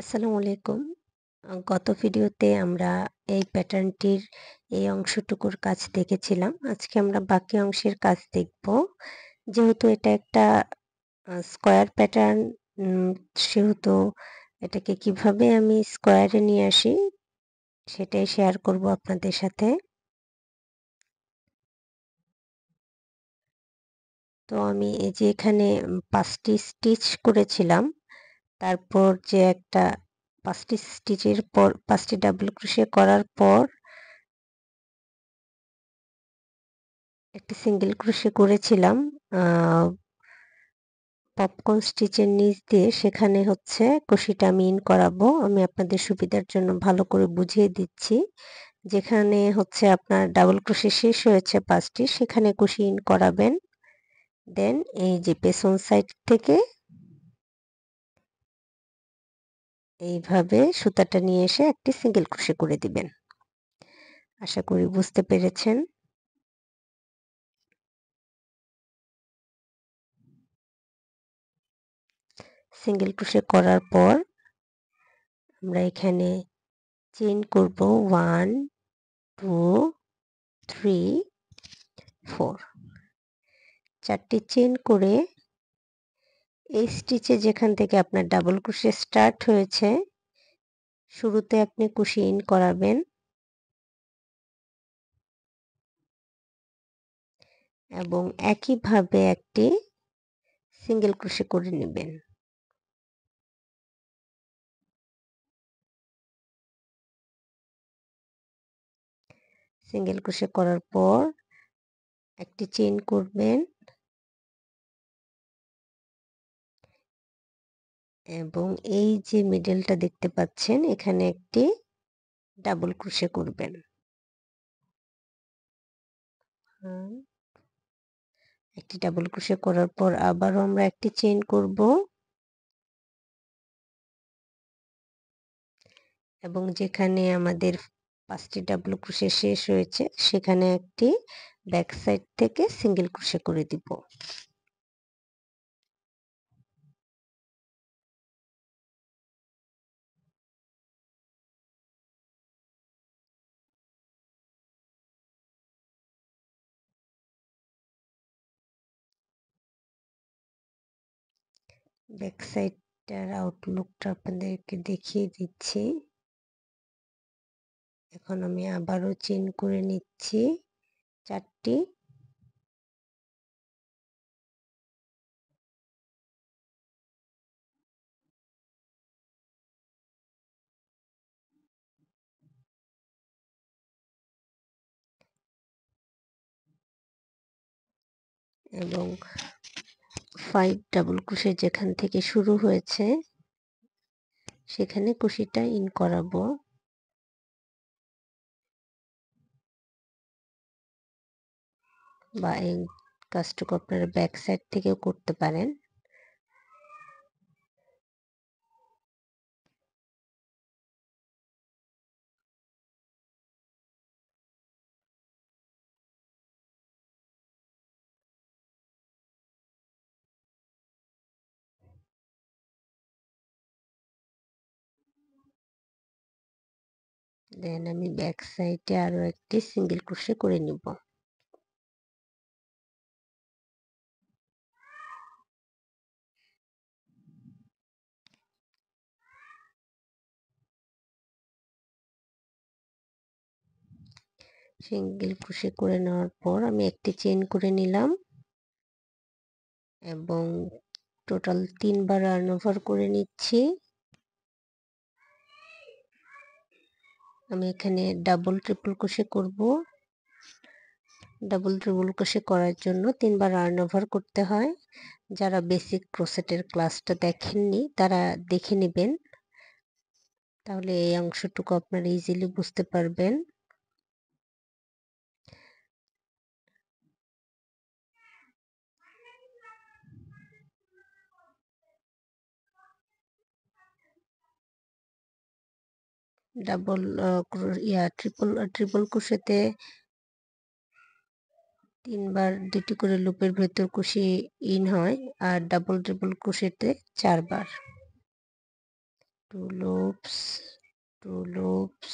আসসালামু আলাইকুম। গত ভিডিওতে আমরা এই প্যাটার্নটির এই অংশটুকুর কাজ দেখেছিলাম। আজকে আমরা বাকি অংশের কাজ দেখব। যেহেতু এটা একটা স্কোয়ার প্যাটার্ন, সেহেতু এটাকে কিভাবে আমি স্কোয়ারে নিয়ে আসি সেটাই শেয়ার করব আপনাদের সাথে। তো আমি এই যে এখানে ৫ টি স্টিচ করেছিলাম। তারপর যে একটা ৫ টি স্টিচের পর ৫ টি ডাবল ক্রোশে করার পর একটি সিঙ্গেল ক্রোশে করেছিলাম আ পপকর্ন স্টিচের নিচ দিয়ে, সেখানে হচ্ছে কুশিটা আমি ইন করাবো। আমি আপনাদের সুবিধার জন্য ভালো করে বুঝিয়ে দিচ্ছি। যেখানে হচ্ছে আপনার ডাবল ক্রোশে শেষ হয়েছে ৫ টি, সেখানে কুশি ইন করাবেন। দেন এই যে পেছন সাইড থেকে এইভাবে সুতাটা নিয়ে এসে একটি সিঙ্গেল ক্রোশে করে দিবেন। আশা করি বুঝতে পেরেছেন। সিঙ্গেল ক্রোশে করার পর আমরা এখানে চেইন করব 1, 2, 3, 4। ৪ টি চেইন করে এই স্টিচে যেখান থেকে আপনার ডাবল ক্রোশে স্টার্ট হয়েছে, শুরুতে আপনি কুশি ইন করাবেন এবং একইভাবে একটি সিঙ্গেল ক্রোশে করে নেবেন। সিঙ্গেল ক্রোশে করার পর একটি চেইন করবেন এবং এই যে মিডলটা দেখতে পাচ্ছেন, এখানে একটি ডাবল ক্রোশে করবেন। একটি ডাবল ক্রোশে করার পর আবারও আমরা একটি চেইন করব এবং যেখানে আমাদের ৫ টি ডাবল ক্রোশে শেষ হয়েছে, সেখানে একটি ব্যাক সাইড থেকে সিঙ্গেল ক্রোশে করে দিব। ব্যাক সাইডটার আউটলুকটা আপনাদেরকে দেখিয়ে দিচ্ছি। এখন আমি আবারও চেইন করে নিচ্ছি ৪ টি। এবং 5 ডাবল ক্রোশে যেখান থেকে শুরু হয়েছে, সেখানে কুশিটা ইন করাবো। বা এই কাজটুকু আপনারা ব্যাক সাইড থেকেও করতে পারেন। দেন আমি ব্যাক সাইডে আরো একটি সিঙ্গেল ক্রোশে করে নিব। সিঙ্গেল ক্রোশে করে নেওয়ার পর আমি একটি চেইন করে নিলাম এবং টোটাল ৩ বার রান ওভার করে নিচ্ছি। আমি এখানে ডাবল ট্রিপল ক্রোশে করব। ডাবল ট্রিপল ক্রোশে করার জন্য ৩ বার রান ওভার করতে হয়। যারা বেসিক ক্রোশেটের ক্লাসটা দেখেননি তারা দেখে নেবেন, তাহলে এই অংশটুকু আপনারা ইজিলি বুঝতে পারবেন। ডাবল ট্রিপল ক্রোশেতে ৩ বার ২টি করে লুপের ভেতর কুশি ইন হয় আর double triple ক্রোশেতে ৪ bar. 2 loops, 2 loops,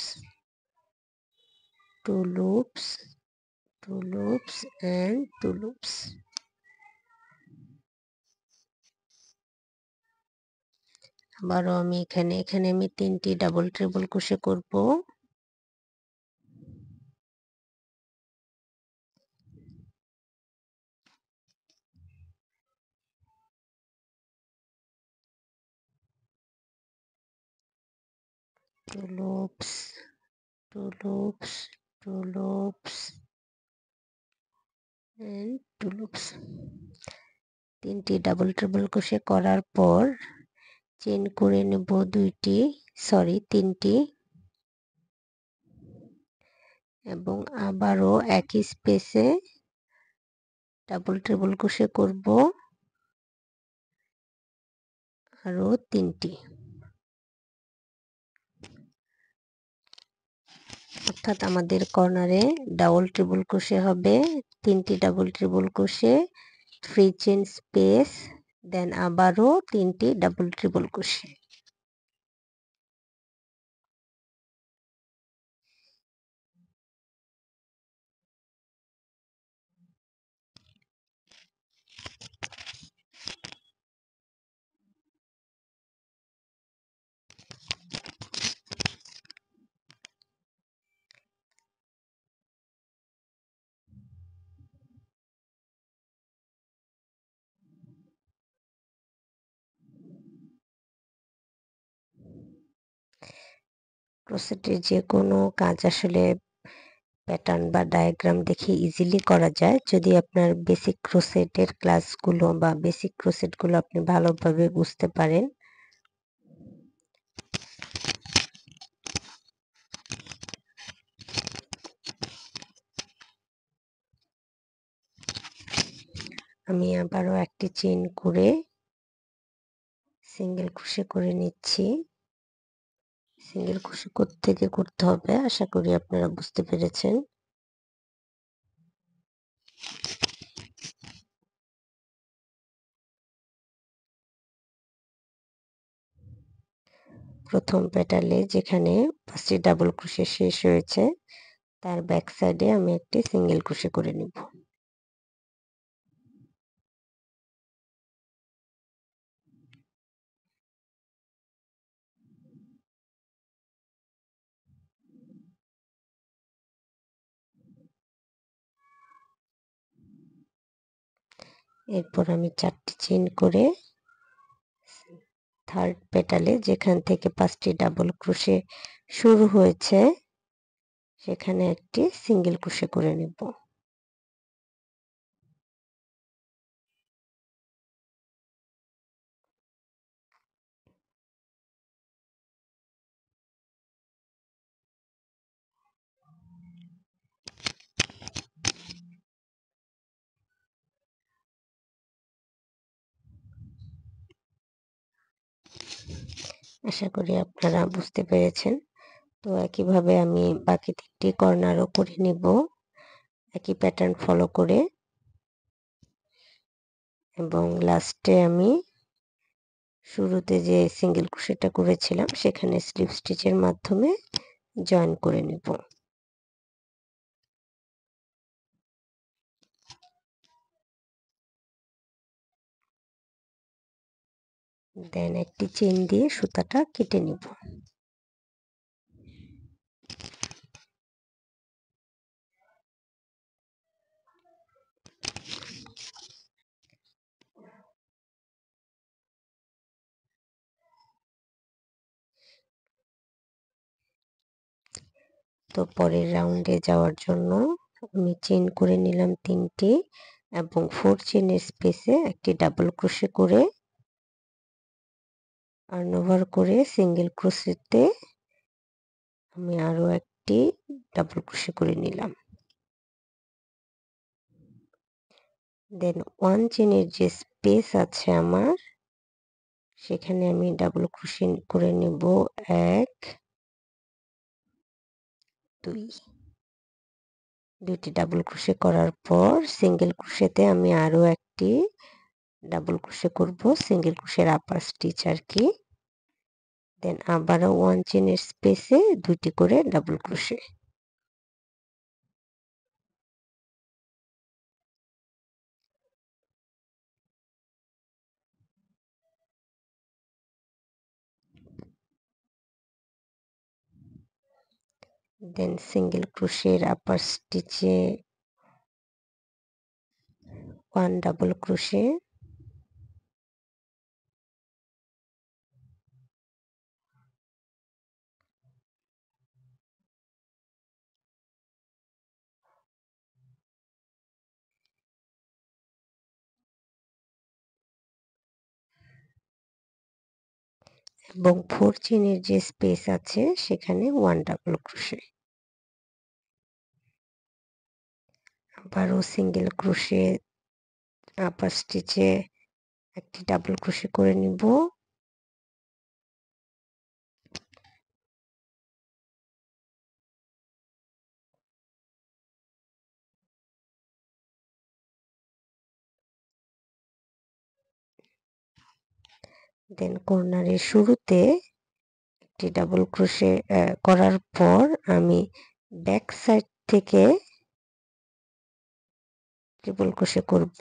2 loops, 2 loops and 2 loops. আবারও আমি এখানে আমি 3টি ডাবল ট্রিপল ক্রোশে করব। Two loops, two loops, two loops and two loops. 3টি ডাবল ট্রিপল ক্রোশে করার পর চেইন করে নেব 3টি এবং আবারও একই স্পেসে ডাবল ট্রিপল ক্রোশে করব আরও 3টি, অর্থাৎ আমাদের কর্নারে ডাবল ট্রিপল ক্রোশে হবে 3টি double triple crochet, free chain space, then আবারও 3টি ডাবল ট্রিপল ক্রোশে। ক্রোশেটের যে কোনো কাজ আসলে প্যাটার্ন বা ডায়াগ্রাম দেখে ইজিলি করা যায় যদি আপনার বেসিক ক্রোশেটের ক্লাসগুলো বা বেসিক ক্রোশেটগুলো আপনি ভালোভাবে বুঝতে পারেন। আমি আবারও একটি চেইন করে সিঙ্গেল ক্রোশে করে নিচ্ছি। সিঙ্গেল ক্রোশে কোত্থেকে করতে হবে আশা করি আপনারা বুঝতে পেরেছেন। প্রথম পেটালে যেখানে 5টি ডাবল ক্রোশে শেষ হয়েছে তার ব্যাক সাইডে আমি একটি সিঙ্গেল ক্রোশে করে নিব। এরপর আমি 4টি চেইন করে থার্ড পেটালে যেখান থেকে 5টি ডাবল ক্রোশে শুরু হয়েছে সেখানে একটি সিঙ্গেল ক্রোশে করে নেব। আশা করি আপনারা বুঝতে পেরেছেন। তো একইভাবে আমি বাকি 3টি কর্নারও করে নিব একই প্যাটার্ন ফলো করে, এবং লাস্টে আমি শুরুতে যে সিঙ্গেল ক্রোশেটা করেছিলাম সেখানে স্লিপ স্টিচের মাধ্যমে জয়েন করে নেব। দেন একটি চেইন দিয়ে সুতাটা কেটে নিব। তো পরের রাউন্ডে যাওয়ার জন্য আমি চেইন করে নিলাম 3টি এবং 4 চেইনের স্পেসে একটি ডাবল ক্রোশে করে টার্ন ওভার করে সিঙ্গেল ক্রোশেতে আমি আরও একটি ডাবল ক্রোশে করে নিলাম। দেন 1 চেইনের যে স্পেস আছে আমার সেখানে আমি ডাবল ক্রোশে করে নেব 1 2টি ডাবল ক্রোশে করার পর সিঙ্গেল ক্রোশেতে আমি আরও একটি ডাবল ক্রোশে করব, সিঙ্গেল ক্রোশের আপার স্টিচ আর কি। দেন আবারও 1 চেনের স্পেসে 2টি করে ডাবল ক্রোশে। দেন সিঙ্গেল ক্রোশের আপার স্টিচে 1 ডাবল ক্রোশে, এবং 4 চেনের যে স্পেস আছে সেখানে 1 ডাবল ক্রোশে। আবারও সিঙ্গেল ক্রোশে আপার স্টিচে একটি ডাবল ক্রোশে করে নিব। দেন কর্নারের শুরুতে একটি ডাবল ক্রোশে করার পর আমি ব্যাক সাইড থেকে ট্রিপল ক্রোশে করব।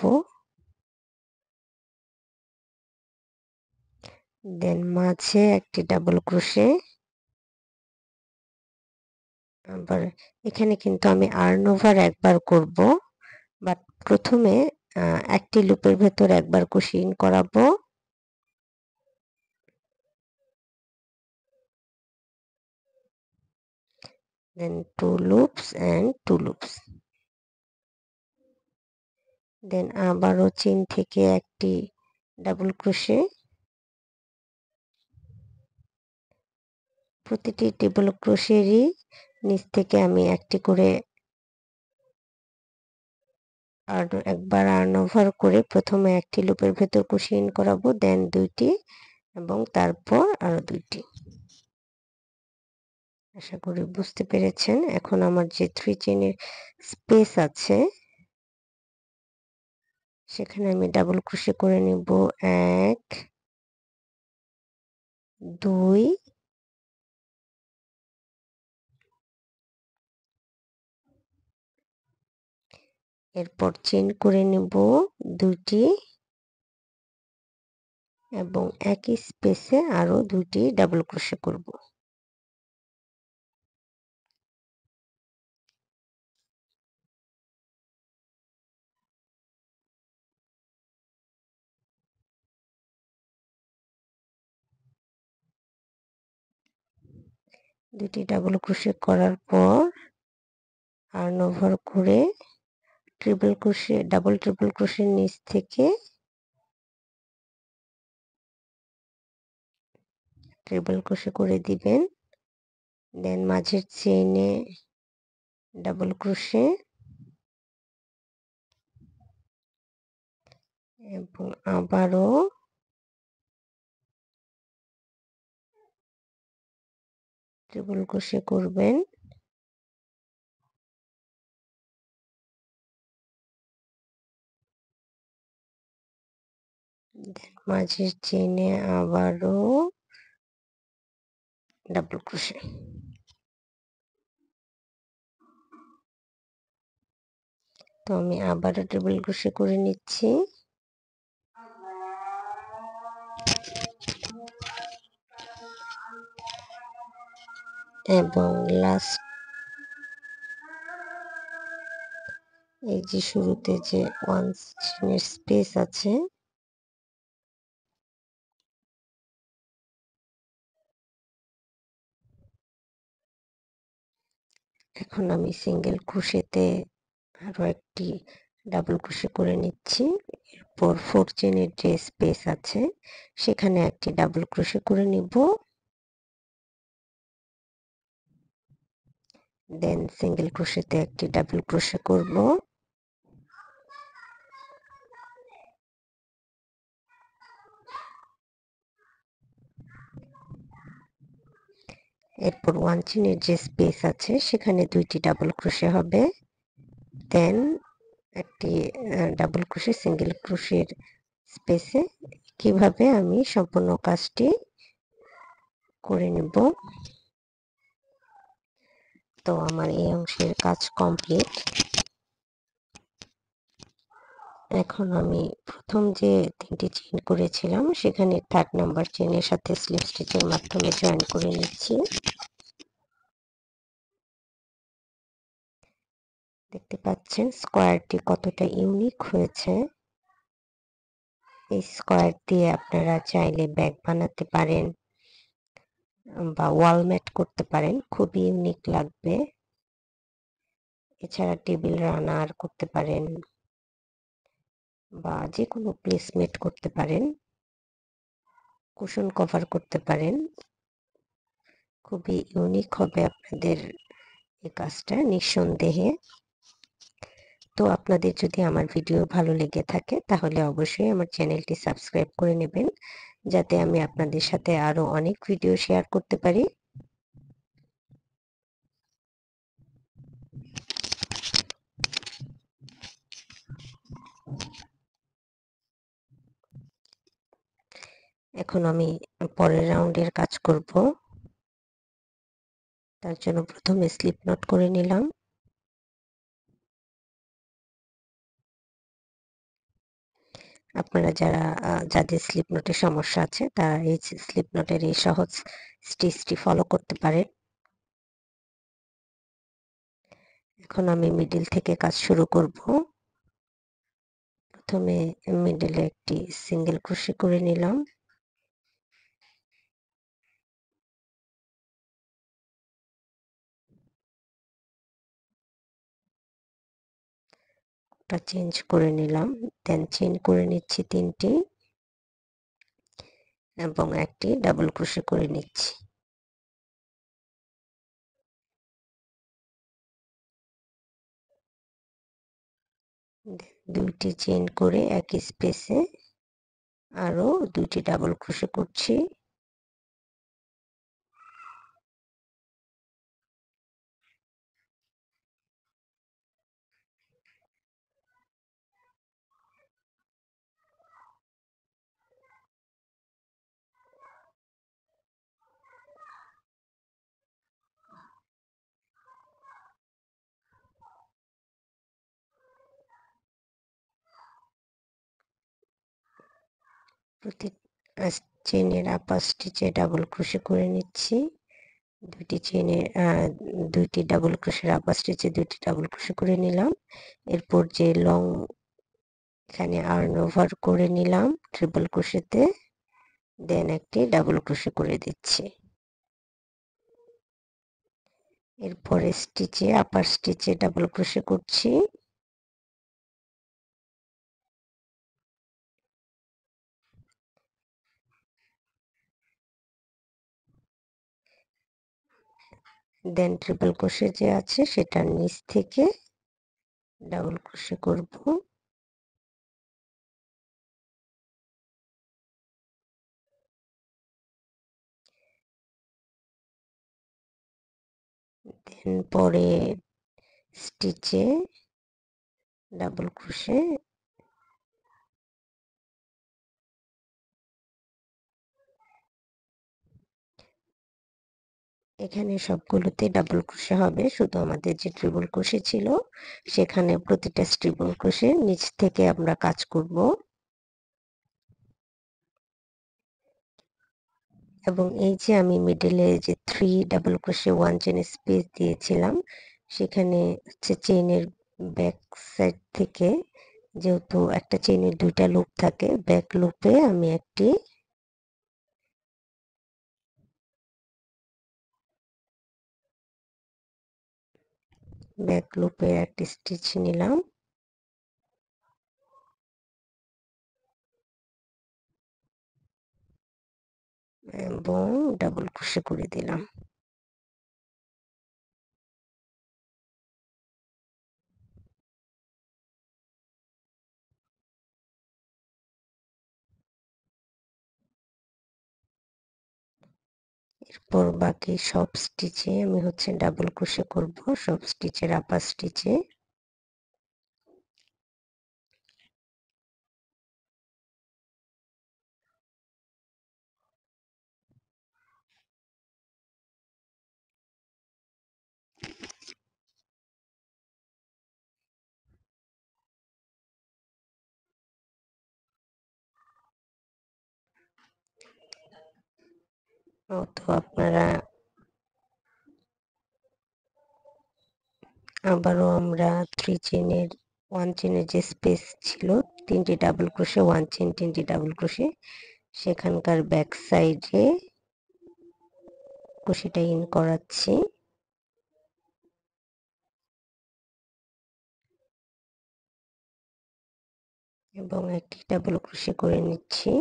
দেন মাঝে একটি ডাবল ক্রোশে। আবার এখানে কিন্তু আমি আর্ন ওভার একবার করব, বাট প্রথমে একটি লুপের ভেতর একবার কুশি ইন করাবো। দেন 2 loops and 2 loops। দেন আবারও চেইন থেকে একটি ডাবল ক্রোশে। প্রতিটি ডাবল ক্রোশেরই নিচ থেকে আমি একটি করে একবার আর্ন ওভার করে প্রথমে একটি লুপের ভেতর কুশি ইন করাবো, দেন 2টি এবং তারপর আরো 2টি। আশা করি বুঝতে পেরেছেন। এখন আমার যে 3 চেইনের স্পেস আছে সেখানে আমি ডাবল ক্রোশে করে নিব 1, 2, এরপর চেইন করে নিব 2টি এবং একই স্পেসে আরো 2টি ডাবল ক্রোশে করব। দুটি ডাবল ক্রোশে করার পর আর্ন ওভার করে ট্রিপল ক্রোশে ট্রিপল ক্রোশের নিচ থেকে ট্রিপল ক্রোশে করে দিবেন। দেন মাঝের চেইনে ডাবল ক্রোশে এবং আবারও ট্রিপল ক্রোশে করবেন। দেন মাঝের চেইনে আবারও ডাবল ক্রোশে। তো আমি আবারও ট্রিপল ক্রোশে করে নিচ্ছি। এবং লাস্ট এই যে শুরুতে যে 1 চেইনের স্পেস আছে এখন আমি সিঙ্গেল ক্রোশেতে আরো একটি ডাবল ক্রোশে করে নিচ্ছি। এরপর 4 চেইনের যে স্পেস আছে সেখানে একটি ডাবল ক্রোশে করে নিব। দেন সিঙ্গেল ক্রোশেতে একটি ডাবল ক্রোশে করব। এরপর 1 চেইনের যে স্পেস আছে সেখানে 2টি ডাবল ক্রোশে হবে। দেন একটি ডাবল ক্রোশে সিঙ্গেল ক্রোশের স্পেসে। কিভাবে আমি সম্পূর্ণ কাজটি করে নেব। তো আমার এই অংশের কাজ কমপ্লিট। এখন আমি প্রথম যে 3টি চেইন করেছিলাম সেখানে 3rd নাম্বার চেইনের সাথে স্লিপ স্টিচের মাধ্যমে জয়েন করে নিচ্ছি। দেখতে পাচ্ছেন স্কোয়ারটি কতটা ইউনিক হয়েছে। এই স্কোয়ার দিয়ে আপনারা চাইলে ব্যাগ বানাতে পারেন বা ওয়াল ম্যাট করতে পারেন, খুবই ইউনিক লাগবে। এছাড়া টেবিল রানার করতে পারেন বা যে কোনো প্লেসমেট করতে পারেন, কুশন কভার করতে পারেন। খুবই ইউনিক হবে আপনাদের এই কাজটা নিঃসন্দেহে। তো আপনাদের যদি আমার ভিডিও ভালো লেগে থাকে তাহলে অবশ্যই আমার চ্যানেলটি সাবস্ক্রাইব করে নেবেন, যাতে আমি আপনাদের সাথে আরো অনেক ভিডিও শেয়ার করতে পারি। এখন আমি পরের রাউন্ডের কাজ করব। তার জন্য প্রথমে স্লিপ নট করে নিলাম। আপনারা যাদের স্লিপ নটের সমস্যা আছে তারা এই স্লিপ নটের এই সহজ স্টিচটি ফলো করতে পারেন। এখন আমি মিডল থেকে কাজ শুরু করব। প্রথমে মিডলে একটি সিঙ্গেল ক্রোশে করে নিলাম। ওটা চেঞ্জ করে নিলাম, দেন চেইন করে নিচ্ছি 3টি এবং একটি ডাবল ক্রোশে করে নিচ্ছি। দুইটি চেইন করে একই স্পেসে আরো 2টি ডাবল ক্রোশে করছি। প্রতি চেইনের আপার স্টিচে ডাবল ক্রোশে করে নিচ্ছি। দুইটি ডাবল ক্রোশের আপার স্টিচে 2টি ডাবল ক্রোশে করে নিলাম। এরপর যে লং এখানে আর্ন ওভার করে নিলাম ট্রিপল ক্রোশেতে, দেন একটি ডাবল ক্রোশে করে দিচ্ছি। এরপরে স্টিচে আপার স্টিচে ডাবল ক্রোশে করছি। দেন ট্রিপল ক্রোশে যে আছে সেটার নিচ থেকে ডাবল ক্রোশে করব। দেন পরে স্টিচে ডাবল ক্রোশে, এখানে সবগুলোতে ডাবল ক্রোশে হবে, শুধু আমাদের যে ট্রিপল ক্রোশে ছিল সেখানে প্রতিটা ট্রিপল ক্রোশে নিচ থেকে আমরা কাজ করব। এবং এই যে আমি মিডলে যে 3 ডাবল ক্রোশে 1 চেইন স্পেস দিয়েছিলাম সেখানে হচ্ছে চেইনের ব্যাক সাইড থেকে, যেহেতু একটা চেইনের 2টা লুপ থাকে, ব্যাক লুপে আমি একটি স্টিচ নিলাম এবং ডাবল ক্রোশে করে দিলাম। এরপর বাকি সব স্টিচে আমি হচ্ছে ডাবল ক্রোশে করব, সব স্টিচের আপার স্টিচে। তো আপনারা আবারও আমরা 3 চেইনের 1 চেইনের যে স্পেস ছিল 3টি ডাবল ক্রোশে 1 চেইন 3টি ডাবল ক্রোশে সেখানকার ব্যাক সাইডে কুশিটা ইন করাচ্ছি এবং একটি ডাবল ক্রোশে করে নিচ্ছি।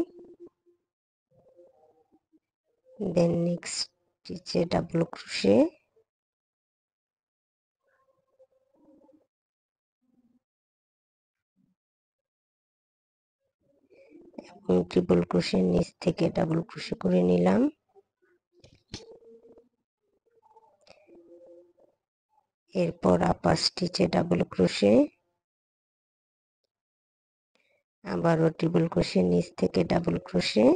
দেন নেক্সট স্টিচে ডাবল ক্রোশে এবং ট্রিপল ক্রোশে নিচ থেকে ডাবল ক্রোশে করে নিলাম। এরপর আপার স্টিচে ডাবল ক্রোশে, আবারও ট্রিপল ক্রোশে নিচ থেকে ডাবল ক্রোশে,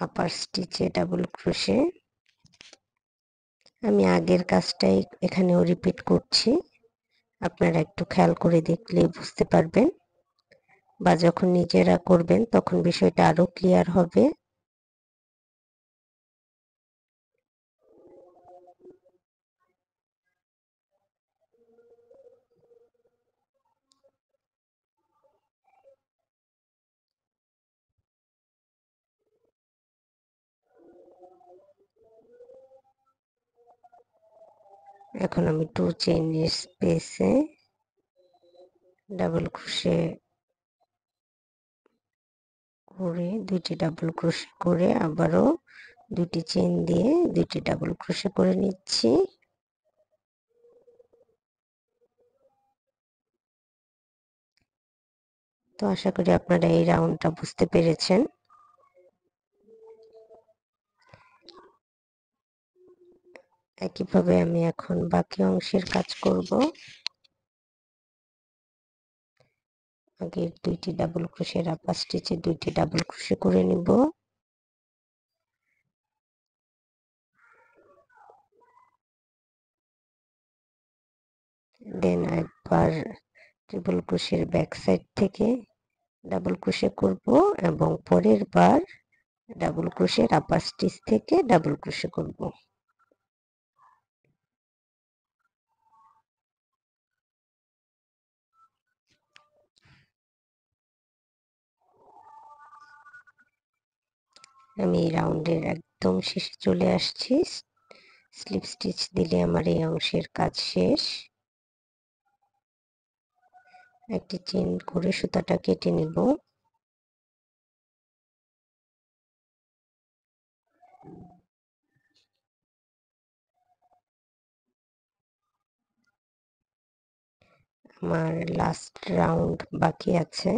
আপার স্টিচে ডাবল ক্রোশে। আমি আগের কাজটাই এখানেও রিপিট করছি, আপনারা একটু খেয়াল করে দেখলে বুঝতে পারবেন বা যখন নিজেরা করবেন তখন বিষয়টা আরো ক্লিয়ার হবে। এখন আমি 2 চেইনের স্পেসে ডাবল ক্রোশে করে 2টি ডাবল ক্রোশে করে আবারও 2টি চেইন দিয়ে 2টি ডাবল ক্রোশে করে নিচ্ছি। তো আশা করি আপনারা এই রাউন্ডটা বুঝতে পেরেছেন। একইভাবে আমি এখন বাকি অংশের কাজ করব। আগে 2টি ডাবল ক্রোশের আপার স্টিচে 2টি ডাবল ক্রোশে করে নিব। দেন একবার ট্রিপল ক্রোশের ব্যাক সাইড থেকে ডাবল ক্রোশে করব এবং পরের বার ডাবল ক্রোশের আপার স্টিচ থেকে ডাবল ক্রোশে করব। আমি এই রাউন্ডের একদম শেষে চলে আসছি। স্লিপ স্টিচ দিলে আমার এই অংশের কাজ শেষ। একটি চেইন করে সুতাটা কেটে নিব। আমার লাস্ট রাউন্ড বাকি আছে।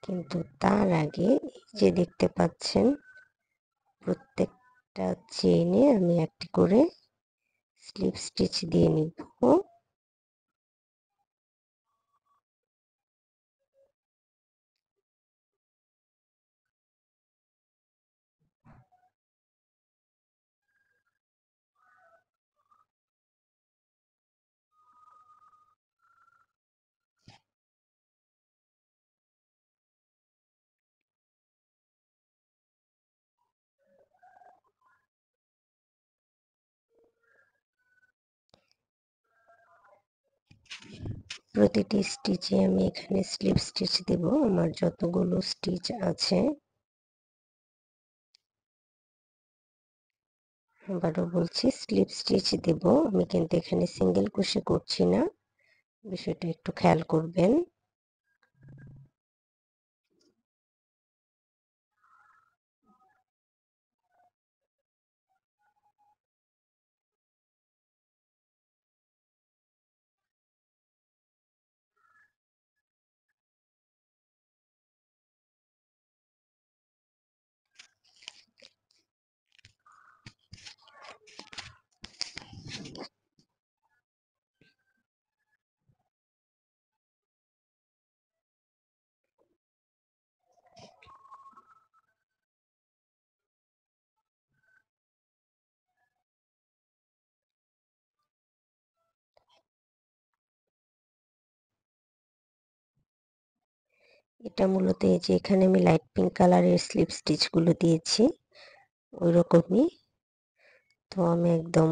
কিন্তু তার আগে যে দেখতে পাচ্ছেন প্রত্যেকটা চেইনে আমি একটি করে স্লিপ স্টিচ দিয়ে নিব। প্রতিটি স্টিচে আমি এখানে স্লিপ স্টিচ দেব আমার যতগুলো স্টিচ আছে। আবারও বলছি স্লিপ স্টিচ দেব, আমি কিন্তু এখানে সিঙ্গেল ক্রোশে করছি না, বিষয়টা একটু খেয়াল করবেন। এটা মূলত এই যে এখানে আমি লাইট পিঙ্ক কালারের স্লিপ স্টিচগুলো দিয়েছি ওই রকমই। তো আমি একদম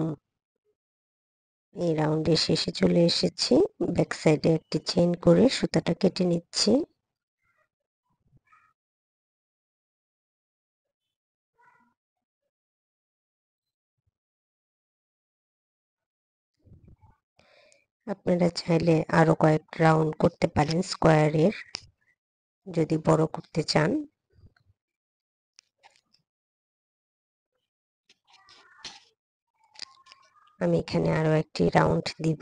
এই রাউন্ডের শেষে চলে এসেছি। ব্যাক সাইডে একটি চেইন করে সুতাটা কেটে নিচ্ছি। আপনারা চাইলে আরো কয়েক রাউন্ড করতে পারেন স্কোয়ারের, যদি বড় করতে চান। আমি এখানে আরো একটি রাউন্ড দিব।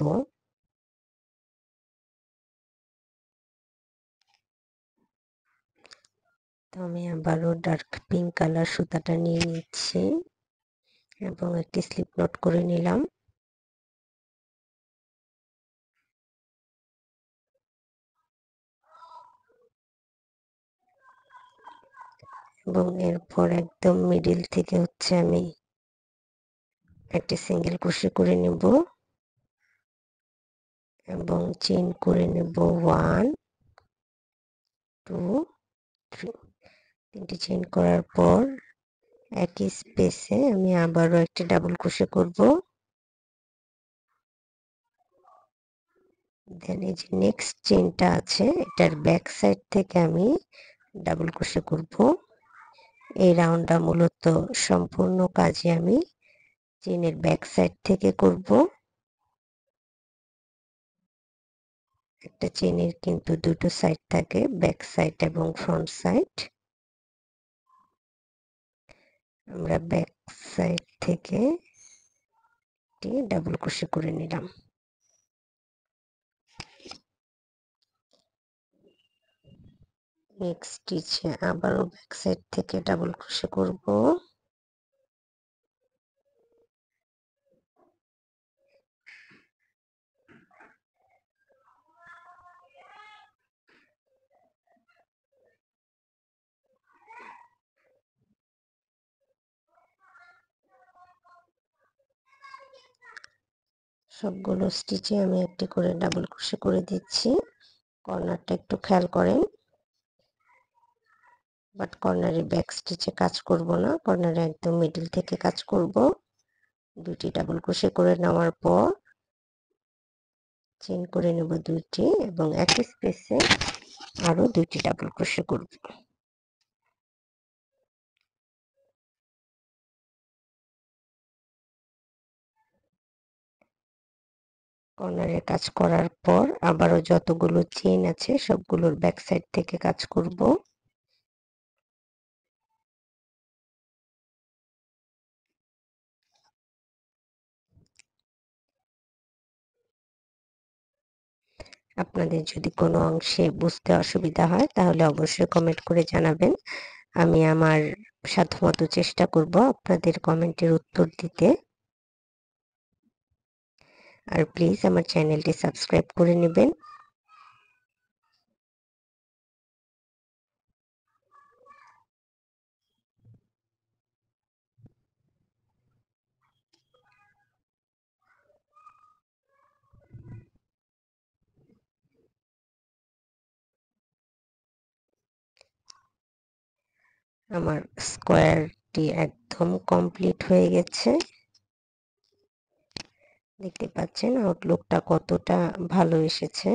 তো আমি আবারও ডার্ক পিঙ্ক কালার সুতাটা নিয়ে নিচ্ছি এবং একটি স্লিপ নট করে নিলাম। এবং এরপর একদম মিডিল থেকে হচ্ছে আমি একটি সিঙ্গেল ক্রোশে করে নেব এবং চেইন করে নেব 1 2 3। তিনটি চেইন করার পর একই স্পেসে আমি আবারও একটি ডাবল ক্রোশে করব। দেন এই যে নেক্সট চেইনটা আছে এটার ব্যাক সাইড থেকে আমি ডাবল ক্রোশে করব। এই রাউন্ডটা মূলত সম্পূর্ণ কাজে আমি চেইনের ব্যাক সাইড থেকে করব। একটা চেইনের কিন্তু দুটো সাইড থাকে, ব্যাক সাইড এবং ফ্রন্ট সাইড। আমরা ব্যাক সাইড থেকে ডাবল ক্রোশে করে নিলাম। নেক্সট স্টিচে আবারও ব্যাক সাইড থেকে ডাবল ক্রোশে করব। সবগুলো স্টিচে আমি একটি করে ডাবল ক্রোশে করে দিচ্ছি। কর্নারটা একটু খেয়াল করেন, বাট কর্নারে ব্যাক স্টিচে কাজ করব না, কর্নারে একদম মিডল থেকে কাজ করব। দুটি ডাবল ক্রোশে করে নেওয়ার পর চেইন করে নেব দুইটি এবং একই স্পেসে আরো দুইটি ডাবল ক্রোশে করব। কর্নারে কাজ করার পর আবারও যতগুলো চেইন আছে সবগুলোর ব্যাক সাইড থেকে কাজ করব। আপনাদের যদি কোনো অংশে বুঝতে অসুবিধা হয় তাহলে অবশ্যই কমেন্ট করে জানাবেন। আমি আমার সাধ্যমতো চেষ্টা করব আপনাদের কমেন্টের উত্তর দিতে। আর প্লিজ আমার চ্যানেলটি সাবস্ক্রাইব করে নেবেন। আমার স্কোয়ারটি একদম কমপ্লিট হয়ে গেছে। দেখতে পাচ্ছেন আউটলুকটা কতটা ভালো এসেছে।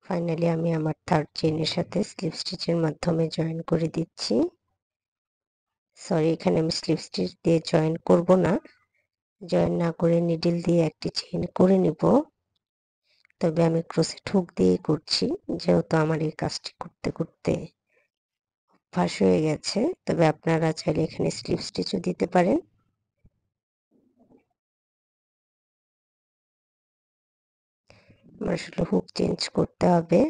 ফাইনালি আমি আমার থার্ড চেইনের সাথে স্লিপ স্টিচের মাধ্যমে জয়েন করে দিচ্ছি। সরি, এখানে আমি স্লিপ স্টিচ দিয়ে জয়েন করব না, জয়েন না করে নিডল দিয়ে একটি চেইন করে নিব। তবে আমি ক্রোশেট হুক দিয়ে করছি, যেহেতু আমার এই কাজটি করতে করতে অভ্যাস হয়ে গেছে। তবে আপনারা চাইলে এখানে স্লিপ স্টিচও দিতে পারেন। আমার আসলে হুক চেঞ্জ করতে হবে।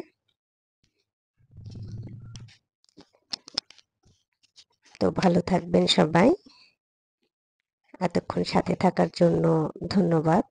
তো ভালো থাকবেন সবাই। এতক্ষণ সাথে থাকার জন্য ধন্যবাদ।